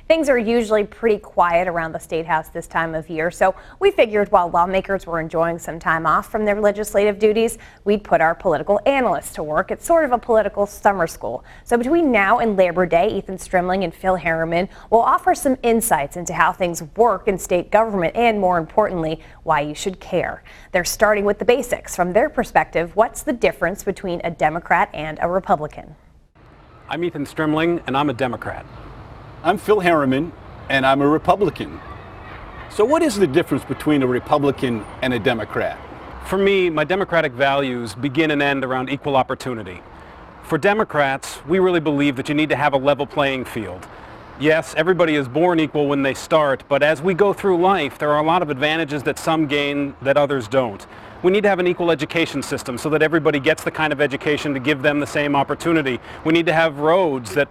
Things are usually pretty quiet around the State House this time of year, so we figured while lawmakers were enjoying some time off from their legislative duties, we'd put our political analysts to work. It's sort of a political summer school. So between now and Labor Day, Ethan Strimling and Phil Harriman will offer some insights into how things work in state government and, more importantly, why you should care. They're starting with the basics. From their perspective, what's the difference between a Democrat and a Republican? I'm Ethan Strimling, and I'm a Democrat. I'm Phil Harriman, and I'm a Republican. So what is the difference between a Republican and a Democrat? For me, my democratic values begin and end around equal opportunity. For Democrats, we really believe that you need to have a level playing field. Yes, everybody is born equal when they start, but as we go through life, there are a lot of advantages that some gain that others don't. We need to have an equal education system so that everybody gets the kind of education to give them the same opportunity. We need to have roads that,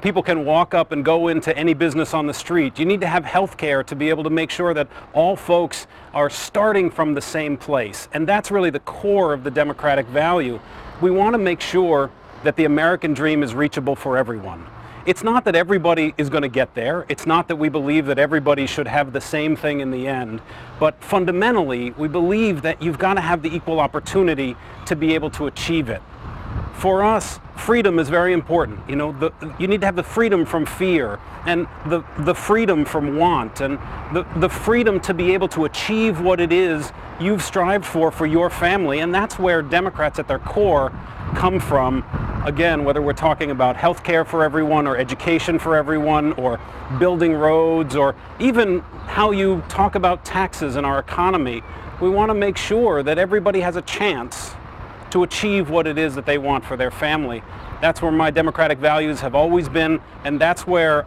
people can walk up and go into any business on the street. You need to have health care to be able to make sure that all folks are starting from the same place. And that's really the core of the democratic value. We want to make sure that the American dream is reachable for everyone. It's not that everybody is going to get there. It's not that we believe that everybody should have the same thing in the end. But fundamentally, we believe that you've got to have the equal opportunity to be able to achieve it. For us, freedom is very important. You need to have the freedom from fear and the freedom from want and the freedom to be able to achieve what it is you've strived for your family. And that's where Democrats at their core come from. Again, whether we're talking about health care for everyone or education for everyone or building roads or even how you talk about taxes in our economy, we want to make sure that everybody has a chance to achieve what it is that they want for their family. That's where my democratic values have always been, and that's where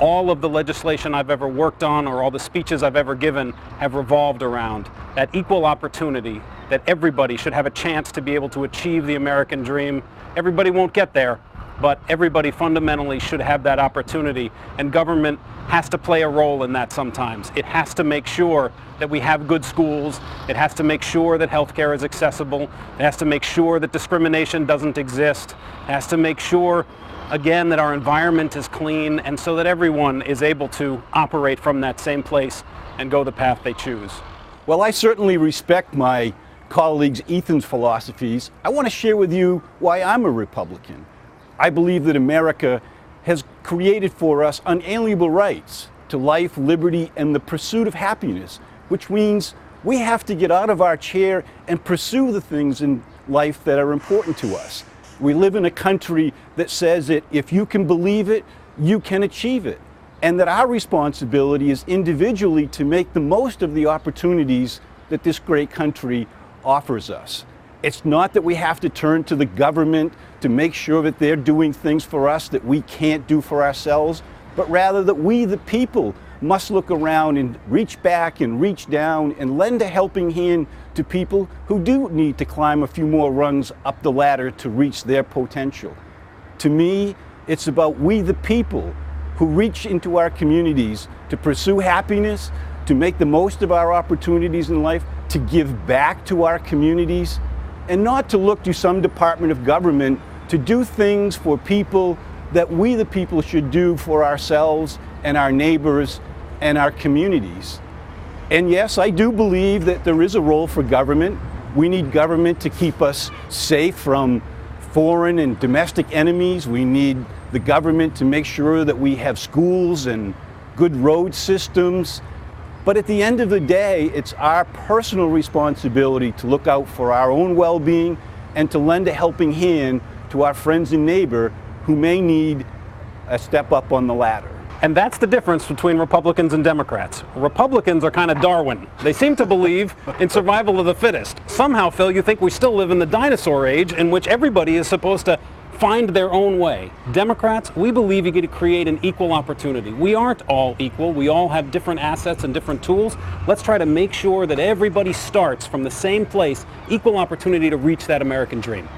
all of the legislation I've ever worked on or all the speeches I've ever given have revolved around that equal opportunity, that everybody should have a chance to be able to achieve the American dream. Everybody won't get there, but everybody fundamentally should have that opportunity, and government has to play a role in that sometimes. It has to make sure that we have good schools. It has to make sure that health care is accessible. It has to make sure that discrimination doesn't exist. It has to make sure, again, that our environment is clean, and so that everyone is able to operate from that same place and go the path they choose. Well, I certainly respect my colleagues Ethan's philosophies. I want to share with you why I'm a Republican. I believe that America has created for us unalienable rights to life, liberty, and the pursuit of happiness, which means we have to get out of our chair and pursue the things in life that are important to us. We live in a country that says that if you can believe it, you can achieve it, and that our responsibility is individually to make the most of the opportunities that this great country offers us. It's not that we have to turn to the government to make sure that they're doing things for us that we can't do for ourselves, but rather that we, the people, must look around and reach back and reach down and lend a helping hand to people who do need to climb a few more rungs up the ladder to reach their potential. To me, it's about we, the people, who reach into our communities to pursue happiness, to make the most of our opportunities in life, to give back to our communities, and not to look to some department of government to do things for people that we, the people, should do for ourselves and our neighbors and our communities. And yes, I do believe that there is a role for government. We need government to keep us safe from foreign and domestic enemies. We need the government to make sure that we have schools and good road systems. But at the end of the day, it's our personal responsibility to look out for our own well-being and to lend a helping hand to our friends and neighbor who may need a step up on the ladder. And that's the difference between Republicans and Democrats. Republicans are kind of Darwin. They seem to believe in survival of the fittest. Somehow, Phil, you think we still live in the dinosaur age in which everybody is supposed to find their own way. Democrats, we believe you get to create an equal opportunity. We aren't all equal. We all have different assets and different tools. Let's try to make sure that everybody starts from the same place, equal opportunity to reach that American dream.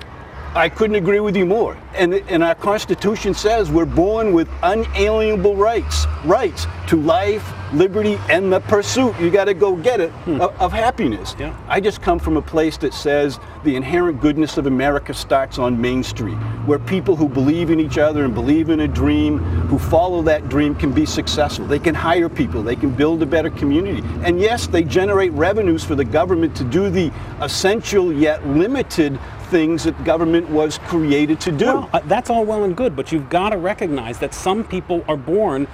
I couldn't agree with you more. And our Constitution says we're born with unalienable rights to life, liberty and the pursuit, you got to go get it, of happiness. Yeah. I just come from a place that says the inherent goodness of America starts on Main Street, where people who believe in each other and believe in a dream, who follow that dream, can be successful. They can hire people, they can build a better community. And yes, they generate revenues for the government to do the essential yet limited things that government was created to do. Well, that's all well and good, but you've got to recognize that some people are born,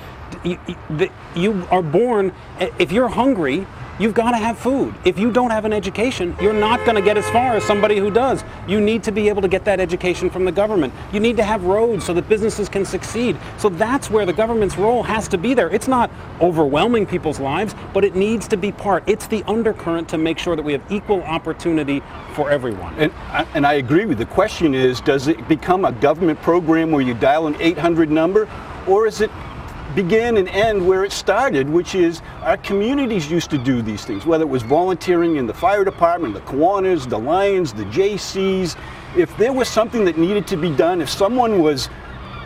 you are born, if you're hungry, you've got to have food. If you don't have an education, you're not going to get as far as somebody who does. You need to be able to get that education from the government. You need to have roads so that businesses can succeed. So that's where the government's role has to be there. It's not overwhelming people's lives, but it needs to be part. It's the undercurrent to make sure that we have equal opportunity for everyone. And I agree with you. The question is, does it become a government program where you dial an 800 number, or is it begin and end where it started, which is our communities used to do these things, whether it was volunteering in the fire department, the Kiwanis, the Lions, the JCs. If there was something that needed to be done, if someone was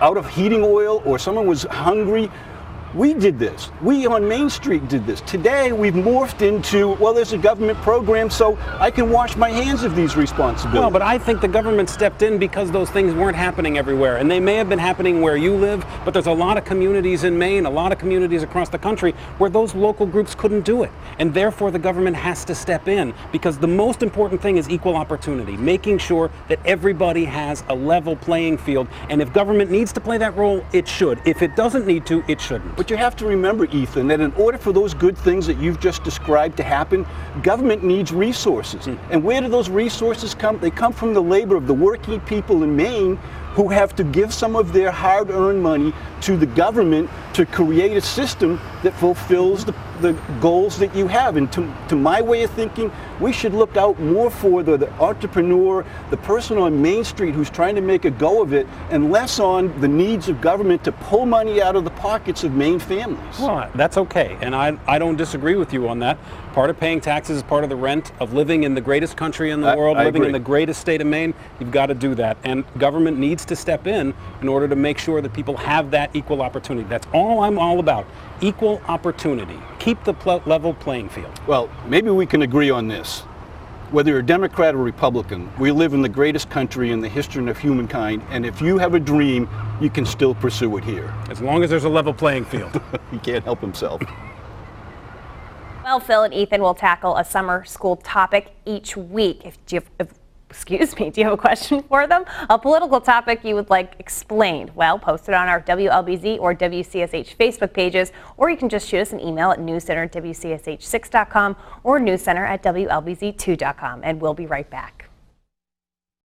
out of heating oil or someone was hungry, we did this. We on Main Street did this. Today we've morphed into, well, there's a government program, so I can wash my hands of these responsibilities. Well, but I think the government stepped in because those things weren't happening everywhere. And they may have been happening where you live, but there's a lot of communities in Maine, a lot of communities across the country where those local groups couldn't do it. And therefore the government has to step in, because the most important thing is equal opportunity, making sure that everybody has a level playing field. And if government needs to play that role, it should. If it doesn't need to, it shouldn't. But you have to remember, Ethan, that in order for those good things that you've just described to happen, government needs resources. And where do those resources come? They come from the labor of the working people in Maine, who have to give some of their hard-earned money to the government to create a system that fulfills the goals that you have. And to my way of thinking, we should look out more for the entrepreneur, the person on Main Street who's trying to make a go of it, and less on the needs of government to pull money out of the pockets of Maine families. Well, that's okay, and I don't disagree with you on that. Part of paying taxes is part of the rent of living in the greatest country in the world, living in the greatest state of Maine. You've got to do that, and government needs to step in order to make sure that people have that equal opportunity. That's all I'm all about, equal opportunity. Keep the level playing field. Well, maybe we can agree on this. Whether you're a Democrat or Republican, we live in the greatest country in the history of humankind, and if you have a dream, you can still pursue it here. As long as there's a level playing field. He can't help himself. Well, Phil and Ethan will tackle a summer school topic each week. Do you have a question for them? A political topic you would like explained? Well, post it on our WLBZ or WCSH Facebook pages, or you can just shoot us an email at newscenter@WCSH6.com or newscenter@WLBZ2.com, and we'll be right back.